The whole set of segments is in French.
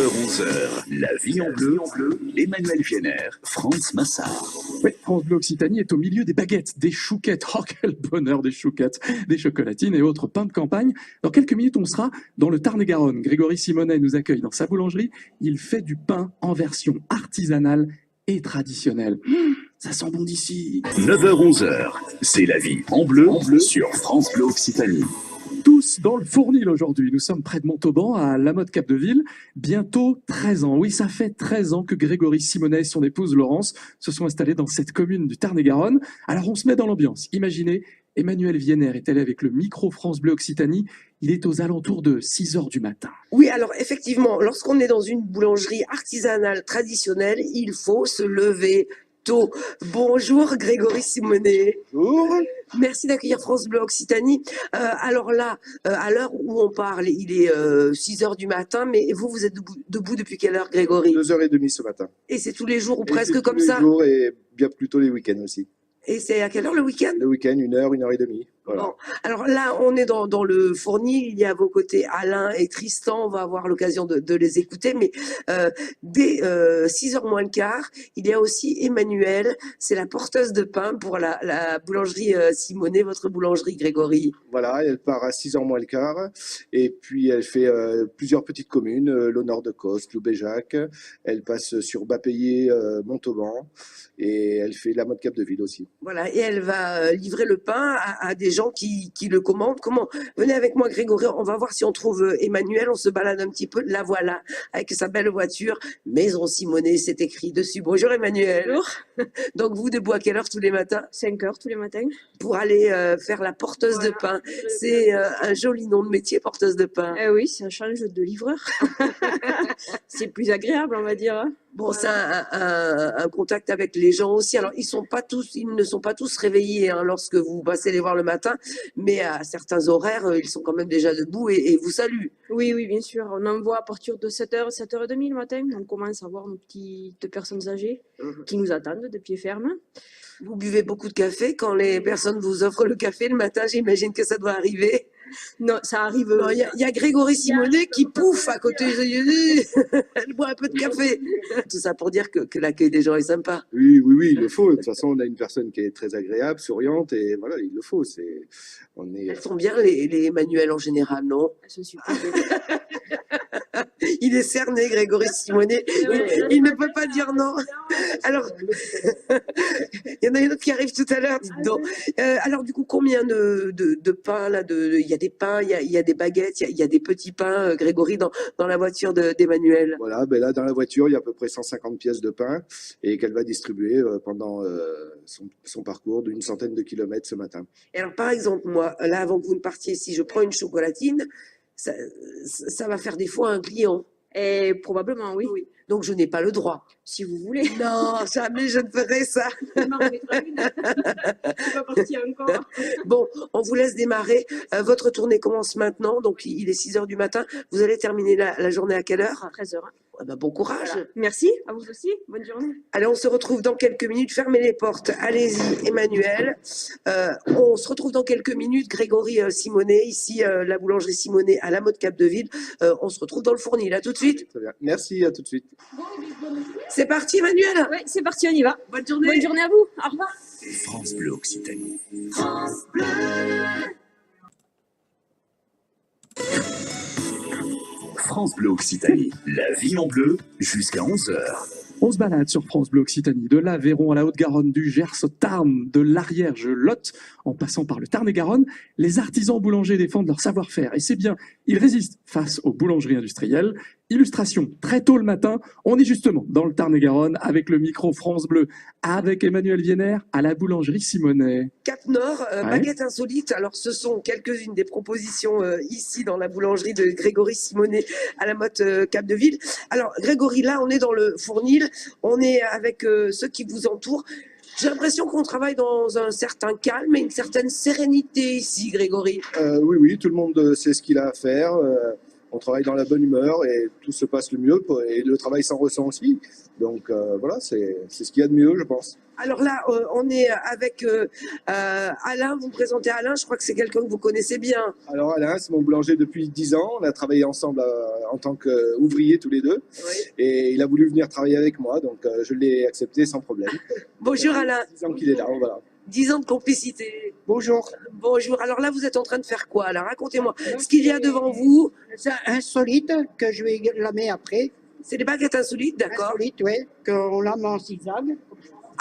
9h-11h, la vie en bleu, Emmanuel Vienner, France Massard. Oui, France Bleu Occitanie est au milieu des baguettes, des chouquettes. Oh, quel bonheur, des chouquettes, des chocolatines et autres pains de campagne. Dans quelques minutes, on sera dans le Tarn-et-Garonne. Grégory Simonet nous accueille dans sa boulangerie. Il fait du pain en version artisanale et traditionnelle. Ça sent bon d'ici. 9h-11h, c'est la vie en bleu sur France Bleu Occitanie. Tous dans le Fournil aujourd'hui. Nous sommes près de Montauban, à La Motte-Cap-de-Ville. Bientôt 13 ans. Oui, ça fait 13 ans que Grégory Simonet et son épouse Laurence se sont installés dans cette commune du Tarn-et-Garonne. Alors on se met dans l'ambiance. Imaginez, Emmanuel Vienner est allé avec le micro France Bleu Occitanie. Il est aux alentours de 6 heures du matin. Oui, alors effectivement, lorsqu'on est dans une boulangerie artisanale traditionnelle, il faut se lever tôt. Bonjour Grégory Simonet. Bonjour. Merci d'accueillir France Bleu Occitanie. Alors là, à l'heure où on parle, il est 6 heures du matin, mais vous êtes debout depuis quelle heure, Grégory? 2h30 ce matin. Et c'est tous les jours ou Et presque c'est comme tous ça? les jours et bien plutôt les week-ends aussi. Et c'est à quelle heure le week-end? Le week-end, 1h30. Voilà. Bon, alors là, on est dans le Fournil. Il y a à vos côtés Alain et Tristan. On va avoir l'occasion de les écouter. Mais dès 6h moins le quart, il y a aussi Emmanuel. C'est la porteuse de pain pour la boulangerie Simonet, votre boulangerie, Grégory. Voilà, elle part à 6h moins le quart. Et puis, elle fait plusieurs petites communes, l'Honneur de Coste, Loubéjac. Elle passe sur Bapayé, Montauban. Et elle fait la Motte-Cap-de-Ville aussi. Voilà, et elle va livrer le pain à des gens qui le commandent. Comment? Venez avec moi, Grégory, on va voir si on trouve Emmanuel. On se balade un petit peu. La voilà, avec sa belle voiture. Maison Simonet, c'est écrit dessus. Bonjour Emmanuel. Bonjour. Donc vous, debout à quelle heure tous les matins? 5 heures tous les matins. Pour aller faire la porteuse de pain. C'est un joli nom de métier, porteuse de pain. Oui, ça change de livreur. C'est plus agréable, on va dire. Hein. Bon, c'est un contact avec les gens aussi. Alors, ils ne sont pas tous réveillés hein, lorsque vous passez les voir le matin, mais à certains horaires, ils sont quand même déjà debout et vous saluent. Oui, bien sûr. On envoie à partir de 7h, 7h30 le matin. On commence à voir nos petites personnes âgées qui nous attendent de pied ferme. Vous buvez beaucoup de café quand les personnes vous offrent le café le matin, j'imagine que ça doit arriver. Non, ça arrive. Il y a Grégory Simonet qui pouffe à côté. Elle boit un peu de café. Tout ça pour dire que l'accueil des gens est sympa. Oui, il le faut. De toute façon, on a une personne qui est très agréable, souriante, et voilà, il le faut. Elles sont bien, les Emmanuel en général, non? Elles sont super. Il est cerné, Grégory Simonet. Il ne peut pas dire non. Alors, il y en a une autre qui arrive tout à l'heure, dites donc. Alors, du coup, combien de pains là? Il y a des pains, il y a des baguettes, il y a des petits pains, Grégory, dans la voiture d'Emmanuel. Voilà, là, dans la voiture, il y a à peu près 150 pièces de pain et qu'elle va distribuer pendant son parcours d'une centaine de kilomètres ce matin. Et alors, par exemple, moi, là, avant que vous ne partiez, si je prends une chocolatine, ça va faire défaut à un client. Et probablement, oui. Donc, je n'ai pas le droit. Si vous voulez. Non, jamais je ne ferai ça. Non, on mettra une. On va partir encore. Bon, on vous laisse démarrer. Votre tournée commence maintenant. Donc, il est 6 heures du matin. Vous allez terminer la journée à quelle heure? À 13 heures. Bon courage. Voilà. Merci, à vous aussi. Bonne journée. Allez, on se retrouve dans quelques minutes. Fermez les portes. Allez-y, Emmanuel. On se retrouve dans quelques minutes. Grégory Simonet, ici, la boulangerie Simonet à La Motte-Cap-de-Ville. On se retrouve dans le Fournil. À tout de suite. Très bien. Merci, à tout de suite. C'est parti, Emmanuel. Oui, c'est parti, on y va. Bonne journée. Bonne journée à vous. Au revoir. France Bleu Occitanie. France Bleu. France Bleu Occitanie, la vie en bleu jusqu'à 11h. On se balade sur France Bleu Occitanie, de l'Aveyron à la Haute-Garonne, du Gers au Tarn, de l'Ariège, Lot, en passant par le Tarn-et-Garonne. Les artisans boulangers défendent leur savoir-faire. Et c'est bien, ils résistent face aux boulangeries industrielles. Illustration, très tôt le matin, on est justement dans le Tarn-et-Garonne avec le micro France Bleu, avec Emmanuel Vienner à la boulangerie Simonet. Cap Nord, baguette insolite. Alors, ce sont quelques-unes des propositions ici dans la boulangerie de Grégory Simonet à la Motte-Cap-de-Ville. Alors, Grégory, là, on est dans le Fournil. On est avec ceux qui vous entourent. J'ai l'impression qu'on travaille dans un certain calme et une certaine sérénité ici, Grégory. Oui, tout le monde sait ce qu'il a à faire. on travaille dans la bonne humeur et tout se passe le mieux et le travail s'en ressent aussi. Donc voilà, c'est ce qu'il y a de mieux, je pense. Alors là, on est avec Alain. Vous me présentez Alain, je crois que c'est quelqu'un que vous connaissez bien. Alors Alain, c'est mon boulanger depuis 10 ans. On a travaillé ensemble en tant qu'ouvriers tous les deux. Oui. Et il a voulu venir travailler avec moi, donc je l'ai accepté sans problème. Bonjour Alain. 10 ans qu'il est là, voilà. 10 ans de complicité. Bonjour. Bonjour. Alors là, vous êtes en train de faire quoi? Alors racontez-moi ce qu'il y a devant vous. C'est insolite que je vais lamer après. C'est des baguettes insolites, d'accord? Insolite, oui, qu'on lame en zigzag.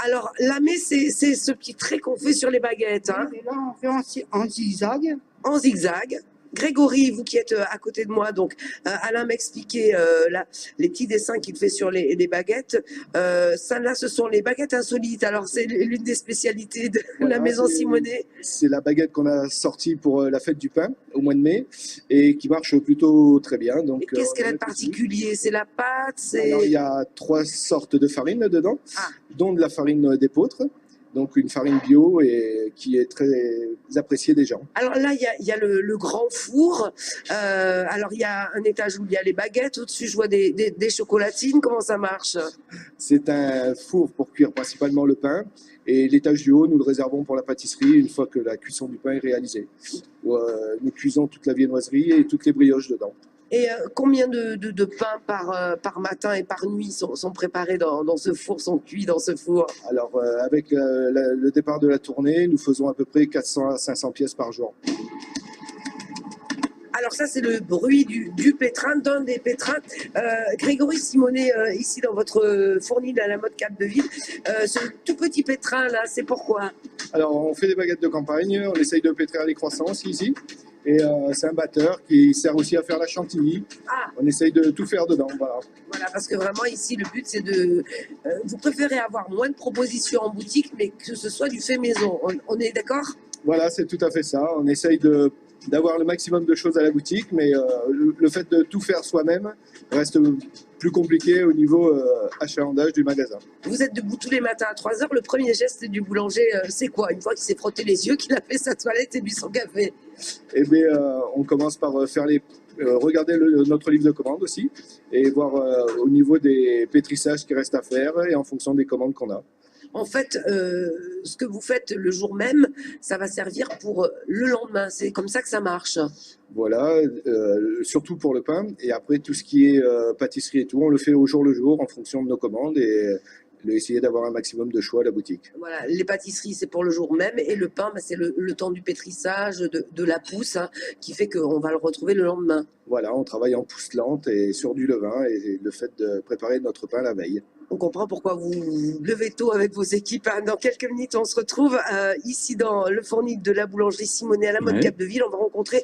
Alors, lamer, c'est ce petit trait qu'on fait sur les baguettes, hein, Et là, on fait en zigzag. en zigzag. Grégory, vous qui êtes à côté de moi, donc Alain m'expliquait les petits dessins qu'il fait sur les baguettes. Ça, là, ce sont les baguettes insolites. Alors, c'est l'une des spécialités de Voilà, la maison Simonet. C'est la baguette qu'on a sortie pour la fête du pain au mois de mai et qui marche plutôt très bien. Donc, Et qu'est-ce on qu'elle a de met dessus. particulier? C'est la pâte, c'est... Alors, il y a 3 sortes de farine dedans, Ah. dont de la farine d'épeautre, donc une farine bio et qui est très appréciée des gens. Alors là, il y a le grand four. Alors, il y a un étage où il y a les baguettes. Au-dessus, je vois des chocolatines. Comment ça marche? C'est un four pour cuire principalement le pain et l'étage du haut, nous le réservons pour la pâtisserie une fois que la cuisson du pain est réalisée. Nous cuisons toute la viennoiserie et toutes les brioches dedans. Et combien de pains par matin et par nuit sont préparés dans ce four, sont cuits dans ce four? Alors, avec le départ de la tournée, nous faisons à peu près 400 à 500 pièces par jour. Alors ça, c'est le bruit du pétrin, d'un des pétrins. Grégory Simonet, ici dans votre fournil à la mode Capdeville, ce tout petit pétrin là, c'est pourquoi? Alors, on fait des baguettes de campagne, on essaye de pétrir les croissances ici. Et c'est un batteur qui sert aussi à faire la chantilly. Ah. On essaye de tout faire dedans, voilà. Voilà, parce que vraiment ici, le but, c'est de... vous préférez avoir moins de propositions en boutique, mais que ce soit du fait maison. On est d'accord? Voilà, c'est tout à fait ça. On essaye d'avoir le maximum de choses à la boutique, mais le fait de tout faire soi-même reste plus compliqué au niveau achalandage du magasin. Vous êtes debout tous les matins à 3 heures. Le premier geste du boulanger, c'est quoi? Une fois qu'il s'est frotté les yeux, qu'il a fait sa toilette et bu son café? Eh bien, on commence par regarder notre livre de commande aussi et voir au niveau des pétrissages qui restent à faire et en fonction des commandes qu'on a. En fait, ce que vous faites le jour même, ça va servir pour le lendemain. C'est comme ça que ça marche. Voilà, surtout pour le pain. Et après, tout ce qui est pâtisserie et tout, on le fait au jour le jour en fonction de nos commandes et essayer d'avoir un maximum de choix à la boutique. Voilà, les pâtisseries, c'est pour le jour même. Et le pain, c'est le temps du pétrissage, de la pousse, hein, qui fait qu'on va le retrouver le lendemain. Voilà, on travaille en pousse lente et sur du levain et le fait de préparer notre pain la veille. On comprend pourquoi vous levez tôt avec vos équipes. Dans quelques minutes, on se retrouve ici dans le fournil de la boulangerie Simonet à la mode Capdeville. On va rencontrer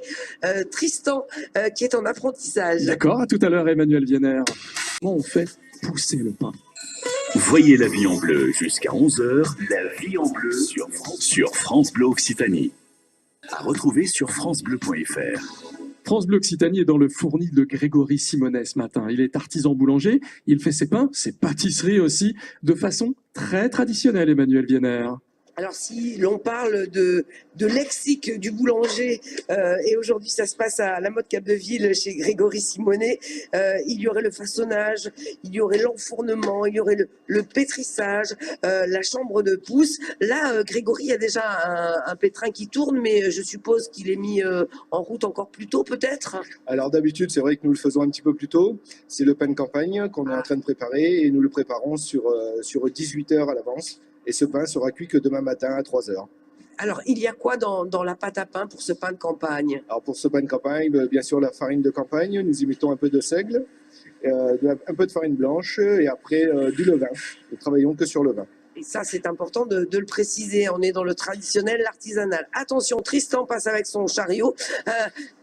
Tristan qui est en apprentissage. D'accord, à tout à l'heure Emmanuel Vienner. Comment on fait pousser le pain? Voyez la vie en bleu jusqu'à 11h. La vie en bleu sur France Bleu Occitanie. À retrouver sur francebleu.fr. France Bleu Occitanie est dans le fournil de Grégory Simonet ce matin. Il est artisan boulanger, il fait ses pains, ses pâtisseries aussi, de façon très traditionnelle, Emmanuel Vienner. Alors si l'on parle de lexique du boulanger, et aujourd'hui ça se passe à la mode Capdeville chez Grégory Simonet, il y aurait le façonnage, il y aurait l'enfournement, il y aurait le pétrissage, la chambre de pousse. Là, Grégory a déjà un pétrin qui tourne, mais je suppose qu'il est mis en route encore plus tôt peut-être? Alors d'habitude, c'est vrai que nous le faisons un petit peu plus tôt. C'est le pain de campagne qu'on est en train de préparer et nous le préparons sur 18 heures à l'avance. Et ce pain sera cuit que demain matin à 3 heures. Alors, il y a quoi dans la pâte à pain pour ce pain de campagne? Alors pour ce pain de campagne, bien sûr la farine de campagne, nous y mettons un peu de seigle, un peu de farine blanche et après du levain. Nous travaillons que sur le vin. Et ça, c'est important de le préciser. On est dans le traditionnel, l'artisanal. Attention, Tristan passe avec son chariot.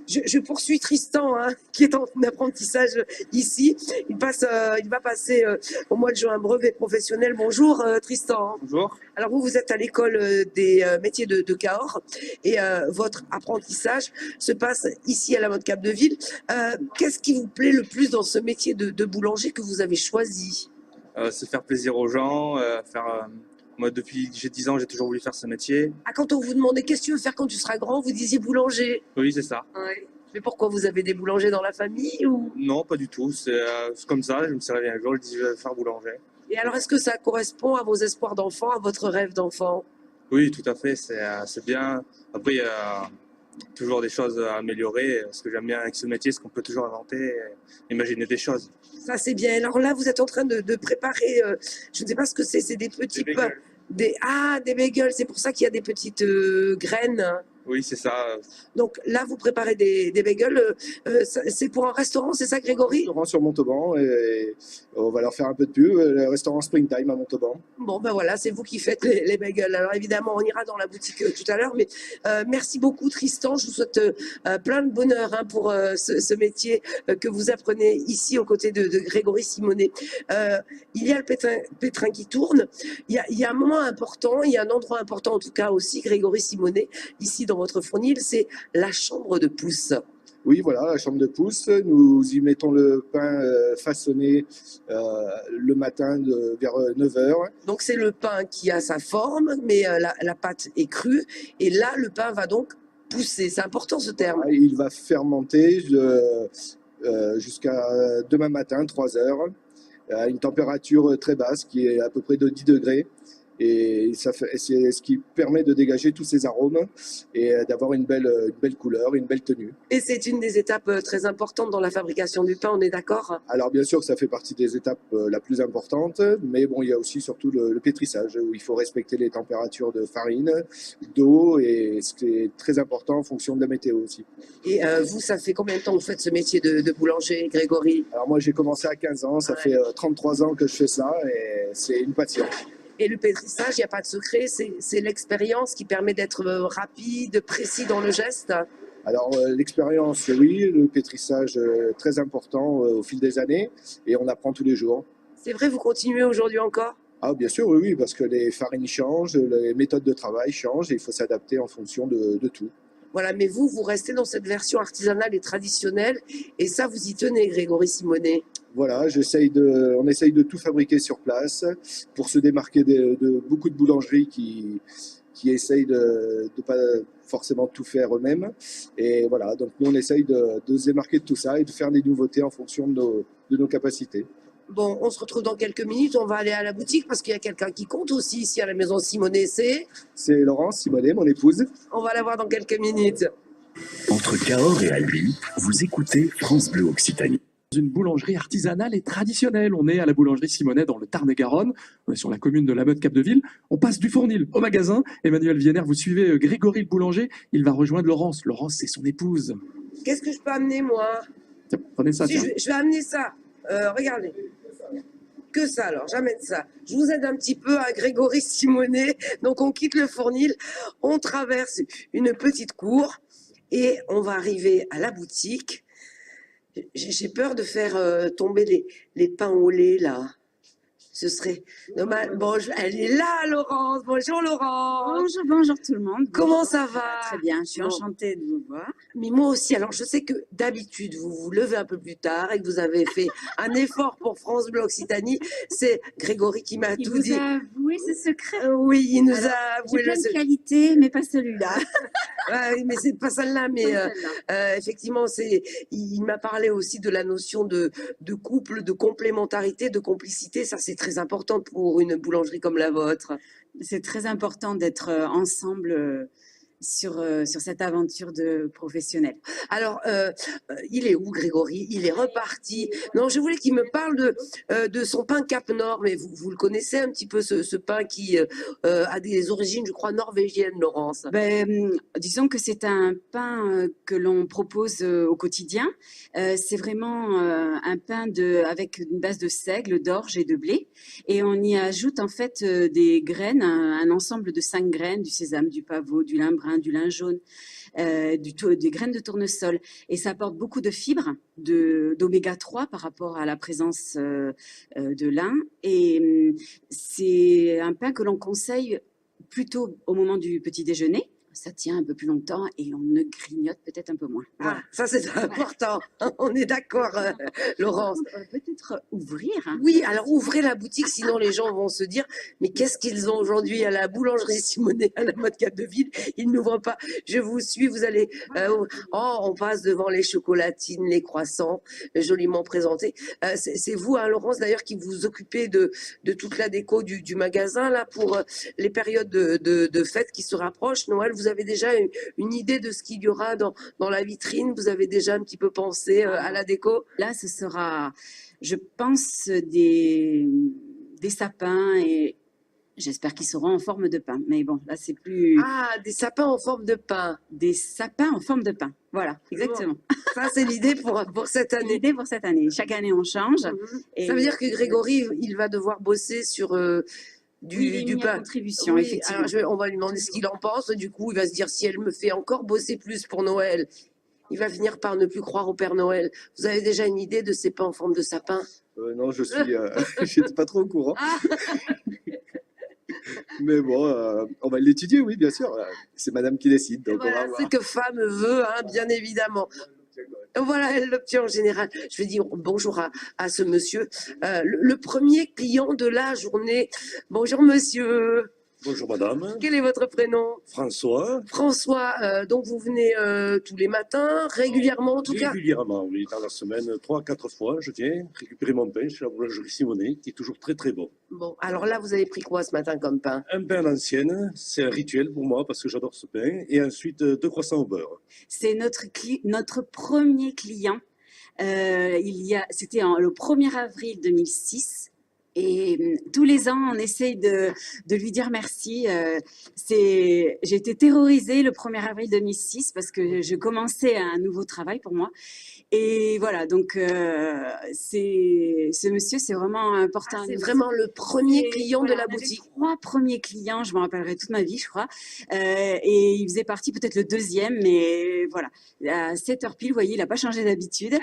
Je poursuis Tristan, hein, qui est en apprentissage ici. Il va passer au mois de juin un brevet professionnel. Bonjour Tristan. Bonjour. Alors vous êtes à l'école des métiers de Cahors et votre apprentissage se passe ici à la mode Capdeville. Qu'est-ce qui vous plaît le plus dans ce métier de boulanger que vous avez choisi? Se faire plaisir aux gens, moi depuis que j'ai 10 ans, j'ai toujours voulu faire ce métier. Ah, quand on vous demandait qu'est-ce que tu veux faire quand tu seras grand, vous disiez boulanger. Oui, c'est ça. Ouais. Mais pourquoi vous avez des boulangers dans la famille ou... Non, pas du tout. C'est comme ça. Je me suis réveillé un jour, je dis je vais faire boulanger. Et alors, est-ce que ça correspond à vos espoirs d'enfant, à votre rêve d'enfant? Oui, tout à fait. C'est bien. Après, il y a toujours des choses à améliorer. Ce que j'aime bien avec ce métier, c'est qu'on peut toujours inventer, imaginer des choses. Ça, c'est bien. Alors là, vous êtes en train de préparer, je ne sais pas ce que c'est des petits Des pains. bagels. Des bagels. C'est pour ça qu'il y a des petites graines. Oui, c'est ça. Donc là, vous préparez des bagels. C'est pour un restaurant, c'est ça, Grégory? Restaurant sur Montauban et on va leur faire un peu de pub. Le restaurant Springtime à Montauban. Bon, ben voilà, c'est vous qui faites les bagels. Alors évidemment, on ira dans la boutique tout à l'heure, mais merci beaucoup Tristan. Je vous souhaite plein de bonheur hein, pour ce métier que vous apprenez ici aux côtés de Grégory Simonet. Il y a le pétrin qui tourne. Il y a un moment important, il y a un endroit important en tout cas aussi, Grégory Simonet, ici dans votre fournil, c'est la chambre de pousse. Oui, voilà, la chambre de pousse. Nous y mettons le pain façonné le matin vers 9 heures. Donc c'est le pain qui a sa forme, mais la pâte est crue. Et là, le pain va donc pousser. C'est important ce terme. Il va fermenter jusqu'à demain matin, 3 heures, à une température très basse qui est à peu près de 10 degrés. Et c'est ce qui permet de dégager tous ces arômes et d'avoir une belle couleur, une belle tenue. Et c'est une des étapes très importantes dans la fabrication du pain, on est d'accord? Alors bien sûr que ça fait partie des étapes la plus importante, mais bon, il y a aussi surtout le pétrissage où il faut respecter les températures de farine, d'eau et ce qui est très important en fonction de la météo aussi. Et vous, ça fait combien de temps que vous faites ce métier de boulanger, Grégory? Alors moi j'ai commencé à 15 ans, ça fait 33 ans que je fais ça et c'est une passion. Et le pétrissage, il n'y a pas de secret, c'est l'expérience qui permet d'être rapide, précis dans le geste. Alors l'expérience, oui, le pétrissage très important au fil des années et on apprend tous les jours. C'est vrai, vous continuez aujourd'hui encore? Ah bien sûr, oui, parce que les farines changent, les méthodes de travail changent et il faut s'adapter en fonction de tout. Voilà, mais vous restez dans cette version artisanale et traditionnelle et ça, vous y tenez, Grégory Simonet. Voilà, on essaye de tout fabriquer sur place pour se démarquer de beaucoup de boulangeries qui essayent de ne pas forcément tout faire eux-mêmes. Et voilà, donc nous on essaye de se démarquer de tout ça et de faire des nouveautés en fonction de nos capacités. Bon, on se retrouve dans quelques minutes, on va aller à la boutique parce qu'il y a quelqu'un qui compte aussi ici à la maison Simonet, c'est Laurence Simonet, mon épouse. On va la voir dans quelques minutes. Entre Cahors et Albi, vous écoutez France Bleu Occitanie. Une boulangerie artisanale et traditionnelle. On est à la boulangerie Simonet dans le Tarn-et-Garonne. On est sur la commune de La Motte-Cap-de-Ville. On passe du fournil au magasin. Emmanuel Vienner, vous suivez Grégory le boulanger. Il va rejoindre Laurence. Laurence, c'est son épouse. Qu'est-ce que je peux amener, moi? Tiens, prenez ça. Si, Tiens. je vais amener ça. Regardez. Que ça, alors, j'amène ça. Je vous aide un petit peu à Grégory Simonet. Donc, on quitte le fournil. On traverse une petite cour et on va arriver à la boutique. J'ai peur de faire tomber les pains au lait, là. Ce serait dommage. Bon, elle est là, Laurence. Bonjour, Laurence. Bonjour tout le monde. Comment ça va? Très bien, je suis Bon. enchantée de vous voir. Mais moi aussi, alors je sais que d'habitude, vous vous levez un peu plus tard et que vous avez fait un effort pour France Bleu Occitanie. C'est Grégory qui m'a Il tout vous dit. a avoué ce secret? Oui, il nous Alors, a avoué J'ai plein le de secret. qualités, mais pas celui-là. Ouais, mais c'est pas celle-là, mais Pas celle-là. effectivement, il m'a parlé aussi de la notion de couple, de complémentarité, de complicité. Ça, c'est très important pour une boulangerie comme la vôtre. C'est très important d'être ensemble sur cette aventure de professionnel. Alors, il est où, Grégory? Il est reparti. Non, je voulais qu'il me parle de son pain Cap Nord, mais vous le connaissez un petit peu, ce pain qui a des origines, je crois, norvégiennes, Laurence. Disons que c'est un pain que l'on propose au quotidien. C'est vraiment un pain avec une base de seigle, d'orge et de blé. Et on y ajoute en fait des graines, un ensemble de 5 graines, du sésame, du pavot, du lin brun, du lin jaune, des graines de tournesol. Et ça apporte beaucoup de fibres, d'oméga 3 par rapport à la présence de lin. Et c'est un pain que l'on conseille plutôt au moment du petit déjeuner. ça tient un peu plus longtemps et on ne grignote peut-être un peu moins. Voilà. Ah, ça c'est important. On est d'accord, Laurence. On va peut-être ouvrir. Hein. Oui, alors ouvrez la boutique, sinon les gens vont se dire mais qu'est-ce qu'ils ont aujourd'hui à la boulangerie Simonet, à la mode Capdeville? Ils n'ouvrent pas. Je vous suis, vous allez. On passe devant les chocolatines, les croissants, joliment présentés. C'est vous, hein, Laurence, d'ailleurs, qui vous occupez de toute la déco du magasin là pour les périodes de fêtes qui se rapprochent. Noël, vous avez déjà une idée de ce qu'il y aura dans la vitrine? Vous avez déjà un petit peu pensé à la déco? Là, ce sera, je pense, des sapins et j'espère qu'ils seront en forme de pain. Mais bon, là, c'est plus... Ah, des sapins en forme de pain. Des sapins en forme de pain. Voilà, exactement. Ça, c'est l'idée pour cette année. L'idée pour cette année. Chaque année, on change. Ça veut dire que Grégory, il va devoir bosser sur... du pain. Contribution, oui, effectivement. alors on va lui demander ce qu'il en pense. Du coup, il va se dire si elle me fait encore bosser plus pour Noël, il va finir par ne plus croire au Père Noël. Vous avez déjà une idée de ces pains en forme de sapin? Non, je suis, j'étais pas trop au courant. Mais bon, on va l'étudier, oui, bien sûr. C'est madame qui décide, donc Voilà, on va voir. c'est que femme veut, hein, bien évidemment. Voilà, elle l'obtient en général. Je vais dire bonjour à ce monsieur. Le premier client de la journée. Bonjour monsieur. Bonjour madame. Quel est votre prénom? François. François, donc vous venez tous les matins, régulièrement en tout cas? Régulièrement, oui. Dans la semaine, 3-4 fois, je viens récupérer mon pain chez la boulangerie Simonet, qui est toujours très très bon. Bon, alors là, vous avez pris quoi ce matin comme pain? Un pain à l'ancienne, c'est un rituel pour moi parce que j'adore ce pain. Et ensuite, 2 croissants au beurre. C'est notre premier client. C'était le 1er avril 2006. Et tous les ans, on essaye de lui dire merci. J'ai été terrorisée le 1er avril 2006 parce que je commençais un nouveau travail pour moi. Et voilà, donc ce monsieur, c'est vraiment important. C'est vraiment le premier client de la boutique. 3 premiers clients, je me rappellerai toute ma vie, je crois. Et il faisait partie peut-être le 2e, mais voilà. À 7h pile, vous voyez, il n'a pas changé d'habitude.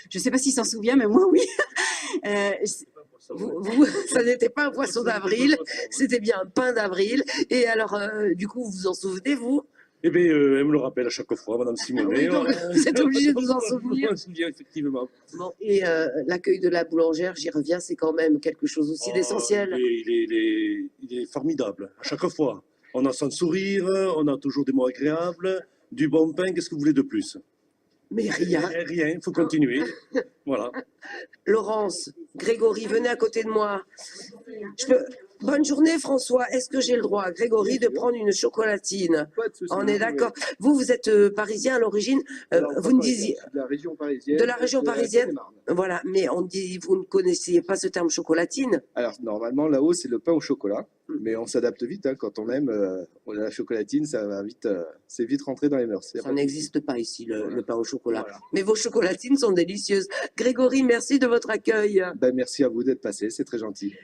Je ne sais pas s'il s'en souvient, mais moi, oui. Ça n'était pas un poisson d'avril, c'était bien un pain d'avril. Et alors, du coup, vous vous en souvenez, vous? Eh bien, elle me le rappelle à chaque fois, madame Simonet. Vous êtes obligé de vous en souvenir. Je me souviens, effectivement. Bon, et l'accueil de la boulangère, j'y reviens, c'est quand même quelque chose aussi d'essentiel. Il est formidable, à chaque fois. On a son sourire, on a toujours des mots agréables, du bon pain, qu'est-ce que vous voulez de plus? Mais rien. Rien, il faut continuer. Voilà. Laurence, Grégory, venez à côté de moi. Bonne journée, François. Est-ce que j'ai le droit, Grégory, de prendre une chocolatine? On est d'accord. Vous êtes parisien à l'origine. Vous me disiez. De la région parisienne. De la région parisienne. Voilà, mais on dit, vous ne connaissiez pas ce terme chocolatine? Alors, normalement, là-haut, c'est le pain au chocolat. Mais on s'adapte vite, hein, quand on aime la chocolatine, ça va vite, c'est vite rentré dans les mœurs. Ça n'existe pas ici, le pain au chocolat. Voilà. Mais vos chocolatines sont délicieuses. Grégory, merci de votre accueil. Ben, merci à vous d'être passé, c'est très gentil.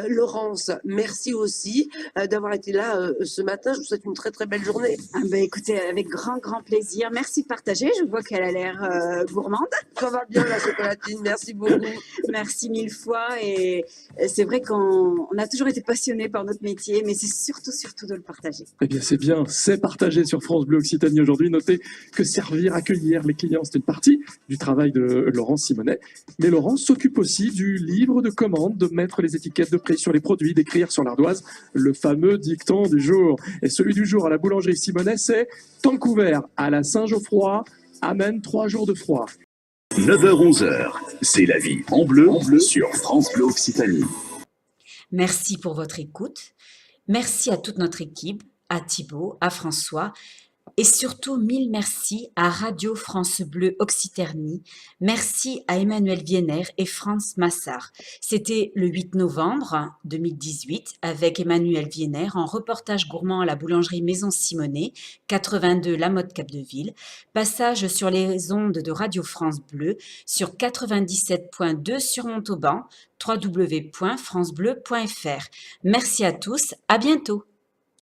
Laurence, merci aussi d'avoir été là ce matin. Je vous souhaite une très très belle journée. Ah ben, écoutez, avec grand plaisir. Merci de partager. Je vois qu'elle a l'air gourmande. Ça va bien la chocolatine, merci beaucoup. Merci 1000 fois. Et c'est vrai qu'on a toujours été passionnés par notre métier, mais c'est surtout de le partager. Eh bien, c'est bien, c'est partagé sur France Bleu Occitanie aujourd'hui. Notez que servir, accueillir les clients, c'est une partie du travail de Laurence Simonet. Mais Laurence s'occupe aussi du livre de commande, de mettre les étiquettes de prix sur les produits, d'écrire sur l'ardoise le fameux dicton du jour. Et celui du jour à la boulangerie Simonet, c'est « Temps couvert à la Saint-Geoffroy, amène 3 jours de froid ». 9h-11h, c'est la vie en bleu sur France Bleu Occitanie. Merci pour votre écoute. Merci à toute notre équipe, à Thibaut, à François et surtout 1000 merci à Radio France Bleu Occitanie. Merci à Emmanuel Vienner et Franz Massard. C'était le 8 novembre 2018 avec Emmanuel Vienner en reportage gourmand à la boulangerie Maison Simonet, 82 La Motte Capdeville. Passage sur les ondes de Radio France Bleu sur 97.2 sur Montauban, www.francebleu.fr. Merci à tous, à bientôt.